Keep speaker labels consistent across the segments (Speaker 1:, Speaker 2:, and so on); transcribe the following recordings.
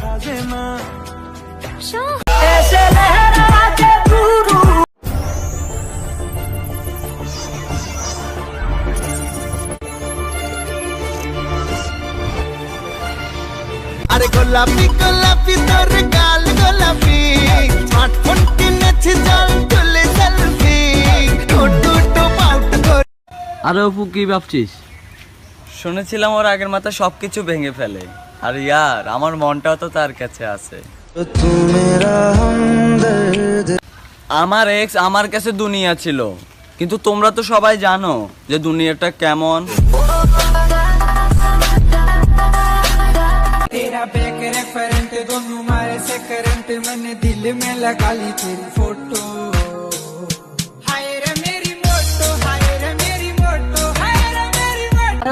Speaker 1: সাজে না আরে গোলাপি গোলাপি তোর গাল গোলাপি স্মার্টফোন কিনেছি জল তুলে সেলফি টুটু পাউট করে।
Speaker 2: আরে অপু কি ভাবছিস?
Speaker 3: শুনেছিলাম ওর আগের মাথা সবকিছু ভেঙে ফেলে, আর ইয়ার আমার মনটাও তো তার কাছে আছে। আমার এক্স আমার কাছে দুনিয়া ছিল, কিন্তু তোমরা তো সবাই জানো যে দুনিয়াটা কেমন।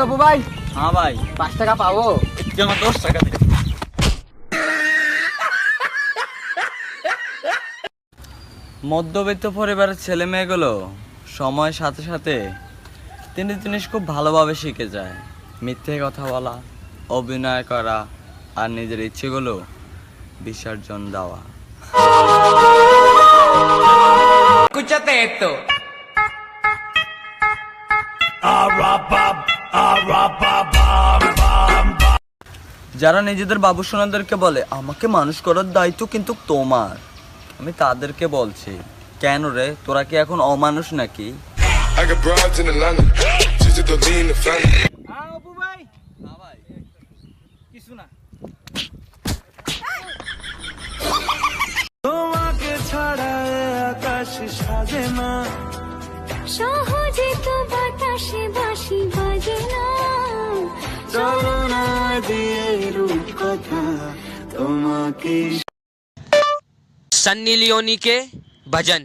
Speaker 2: অপু ভাই,
Speaker 3: হ্যাঁ ভাই,
Speaker 2: 5 টাকা পাবো?
Speaker 3: কেন 10 টাকা দে। মধ্যবিত্ত পরিবারের ছেলে মেয়েগুলো সময়ের সাথে সাথে তিনটি জিনিস খুব ভালোভাবে শিখে যায়: মিথ্যে কথা বলা, অভিনয় করা, আর নিজের ইচ্ছেগুলো বিসর্জন দেওয়া। যারা নিজেদের বাবু সোনাদেরকে বলে আমাকে মানুষ করার দায়িত্ব কিন্তু তোমার, আমি তাদেরকে বলছি, কেন রে, তোরা কি এখন অমানুষ নাকি?
Speaker 1: তোমাকে ছাড়া আকাশ সাজে না
Speaker 4: সহজে তো বাতাসে বাঁশি বাজে না
Speaker 1: চলো না দিয়ে রূপ কথা তোমাকে।
Speaker 5: सन्नी लियोनी के भजन।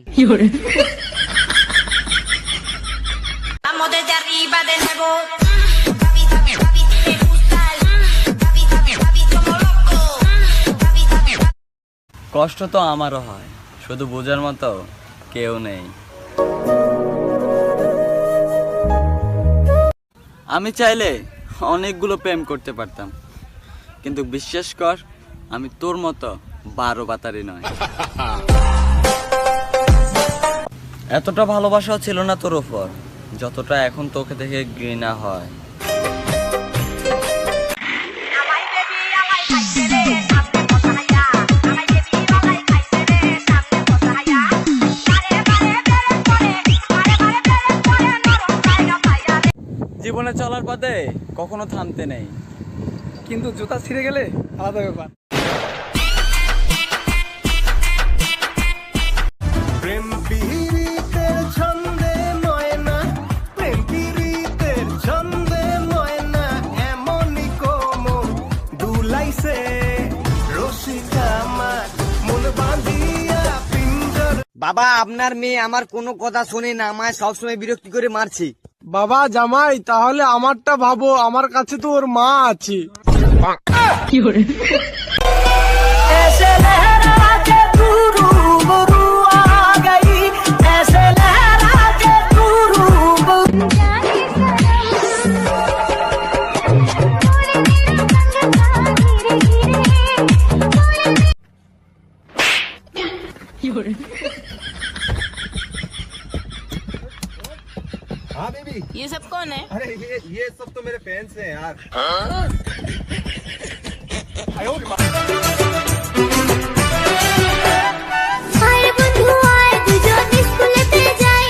Speaker 3: কষ্ট তো আমারও হয়, শুধু বোঝার মতো কেউ নেই। আমি চাইলে অনেকগুলো প্রেম করতে পারতাম, কিন্তু বিশ্বাস কর আমি তোর মতো 12 বাতারি নয়। এতটা ভালোবাসাও ছিল না তোর ওপর, যতটা এখন তোকে দেখে ঘৃণা হয়। জীবনে চলার পথে কখনো থামতে নেই,
Speaker 2: কিন্তু জুতা ছিঁড়ে গেলে আলাদা ব্যাপার।
Speaker 1: প্রেম পীড়িতের ছন্দে ময়না, প্রেম পীড়িতের ছন্দে ময়না, এমনই কোমল দুলাইছে রসিকা আমার মন বাঁধিয়া পিঞ্জর।
Speaker 6: বাবা, আপনার মেয়ে আমার কোনো কথা শোনে না, আমায় সবসময় বিরক্তি করে মারছে।
Speaker 2: বাবা জামাই, তাহলে আমারটা ভাবো, আমার কাছে তো ওর মা আছে।
Speaker 1: हाँ बेबी,
Speaker 4: ये सब कौन है?
Speaker 1: अरे ये सब तो मेरे फैंस हैं यार।
Speaker 4: আরে বন্ধু আয় দুজন স্কুলেতে যাই,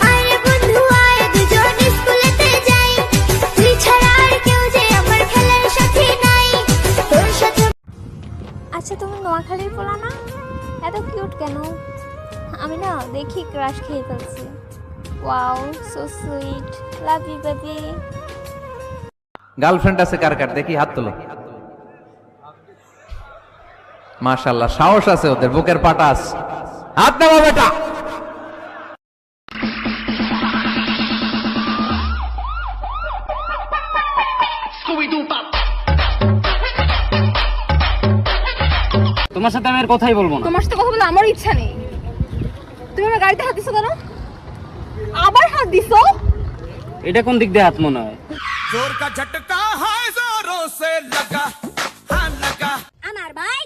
Speaker 4: আরে বন্ধু আয় দুজন স্কুলেতে যাই, তুই ছাড়া আর কেউ যে আমার খেলার সাথী নাই, তোর সাথে। আচ্ছা তুমি নোয়াখালীর পোলা না? এত কিউট কেন? আমি না দেখি ক্রাশ খেয়ে ফেলছি। Wow, so sweet, love you baby.
Speaker 7: Girlfriend আছে কার কার দেখি হাত তোলো। মাশাআল্লাহ, সাহস আছে ওদের, বুকের পাটা আছে। হাত নামা বেটা।
Speaker 5: তোমার সাথে আমি আর কথাই বলবো না।
Speaker 8: তোমার সাথে কথা বলে আমার ইচ্ছা নেই। তুমি আমার গাড়িতে হাত দিছো কেন? আবার হাত দিছো?
Speaker 5: এটা কোন দিক দিয়ে হাত মনে হয়?
Speaker 1: जोर का झटका है जोरों से लगा, हाँ लगा।
Speaker 4: আমার ভাই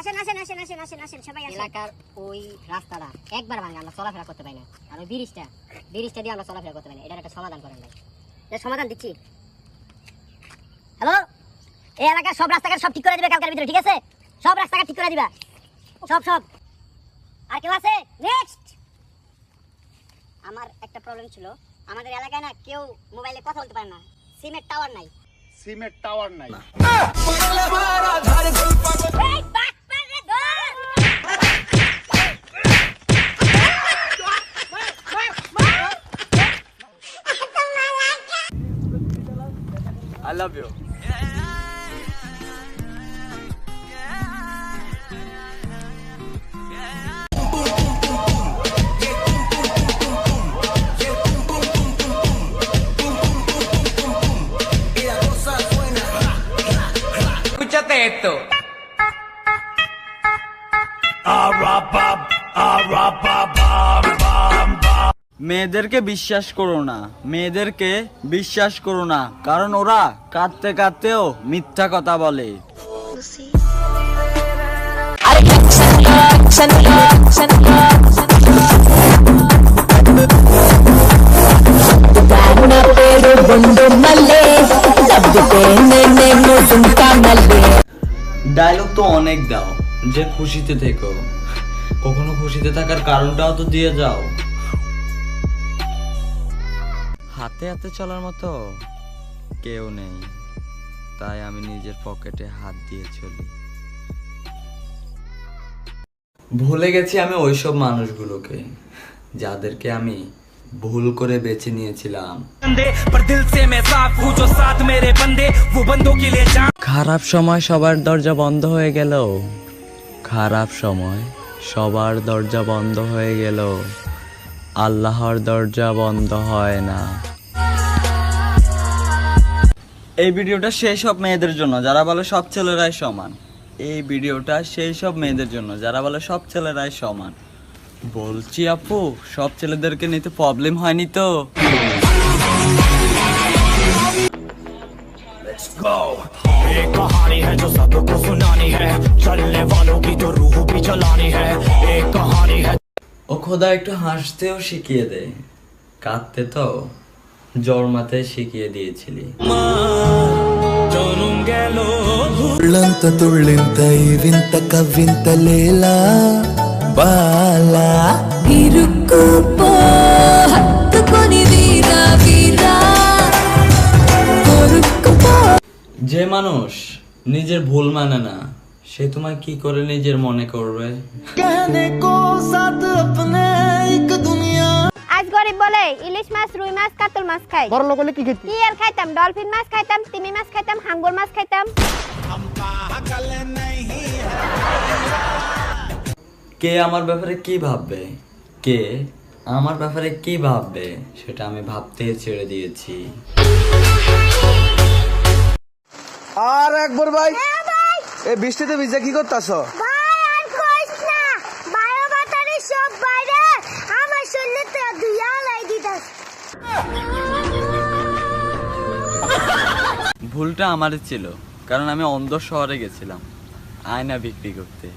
Speaker 4: আসেন আসেন আসেন আসেন আসেন আসেন সবাই আসেন।
Speaker 9: এলাকার ওই রাস্তাটা একবার ভাঙা আমরা চলাফেরা করতে পারি না, আর ওই ব্রিজটা দিয়ে আমরা চলাফেরা করতে পারি না। এটার একটা সমাধান করেন ভাই।
Speaker 4: এর সমাধান দিচ্ছি। হ্যালো, এই এলাকার সব রাস্তাঘাট সব ঠিক করে দিবে কালকের ভিতরে, ঠিক আছে? সব রাস্তাঘাট ঠিক করে দিবা, সব। আর কেউ আছে? নেক্সট। আমার একটা প্রবলেম ছিল, আমাদের এলাকায় না কেউ মোবাইলে কথা বলতে পারে না, সিমের টাওয়ার নাই। এই বাট পারে ধর।
Speaker 3: I love you.
Speaker 5: Escúchate esto.
Speaker 3: মেয়েদেরকে বিশ্বাস করো না, মেয়েদেরকে বিশ্বাস করো না, কারণ ওরা কাঁদতে কাঁদতেও মিথ্যা কথা বলে। ডায়লগ তো অনেক দাও যে খুশিতে থেকো, কখনো খুশিতে থাকার কারণটাও তো দিয়ে যাও। হাতে হাতে চলার মতো কেউ নেই, তাই আমি নিজের পকেটে হাত দিয়ে চলি। ভুলে গেছি আমি ওইসব মানুষগুলোকে যাদেরকে আমি ভুল করে বেছে নিয়েছিলাম। খারাপ সময় সবার দরজা বন্ধ হয়ে গেল, খারাপ সময় সবার দরজা বন্ধ হয়ে গেল, আল্লাহর দরজা বন্ধ হয় না। এই ভিডিওটা সেই সব মেয়েদের জন্য যারা বলে সব ছেলেরাই সমান। এই ভিডিওটা সেই সব মেয়েদের জন্য যারা বলে সব ছেলেরাই সমান। বলছি আপু, সব ছেলেদেরকে নিতে প্রবলেম হয়নি তো? ও খোদা একটু হাসতেও শিখিয়ে দে, কাঁদতে তো জন্মাতে শিখিয়ে দিয়েছিলি।
Speaker 1: ತುಳ್ಳಿಂತ ಈ ವಿಂತ ಕವಿಂತ ಲೇಲಾ ಬಾಲಾ
Speaker 4: ఇరుక్కుపో హత్తుకొని వీరా వీరా కొరుక్కుపో।
Speaker 3: যে মানুষ নিজের ভুল মানে না, সে তোমায় কি করে নিজের মনে করবে?
Speaker 8: আজ গরিব বলে ইলিশ মাছ, রুই মাছ, কাতল মাছ খাই।
Speaker 2: বড় লোক হলে কি খেতি?
Speaker 8: কি আর খাইতাম? ডলফিন মাছ খাইতাম, তিমি মাছ খাইতাম, হাঙ্গর মাছ খাইতাম।
Speaker 3: কে আমার ব্যাপারে কি ভাববে, কে আমার ব্যাপারে কি ভাববে সেটা আমি ভাবতে ছেড়ে দিয়েছি।
Speaker 2: আর একবার ভাই, এই বৃষ্টিতে ভিজে কি করতেছ?
Speaker 4: ভাই আর কইস না, বায়ো বাতারি সব বাইরে, আমার শরীরে তো দুইয়া লাই দিতাস।
Speaker 3: ভুলটা আমারই ছিল, কারণ আমি অন্ধ শহরে গেছিলাম আয়না বিক্রি করতে।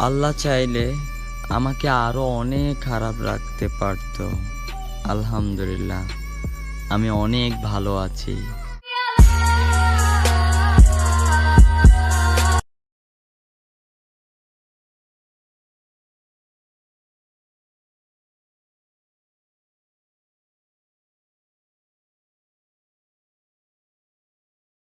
Speaker 3: আল্লাহ চাইলে আমাকে আরো অনেক খারাপ রাখতে পারতো। আলহামদুলিল্লাহ, আমি অনেক ভালো আছি।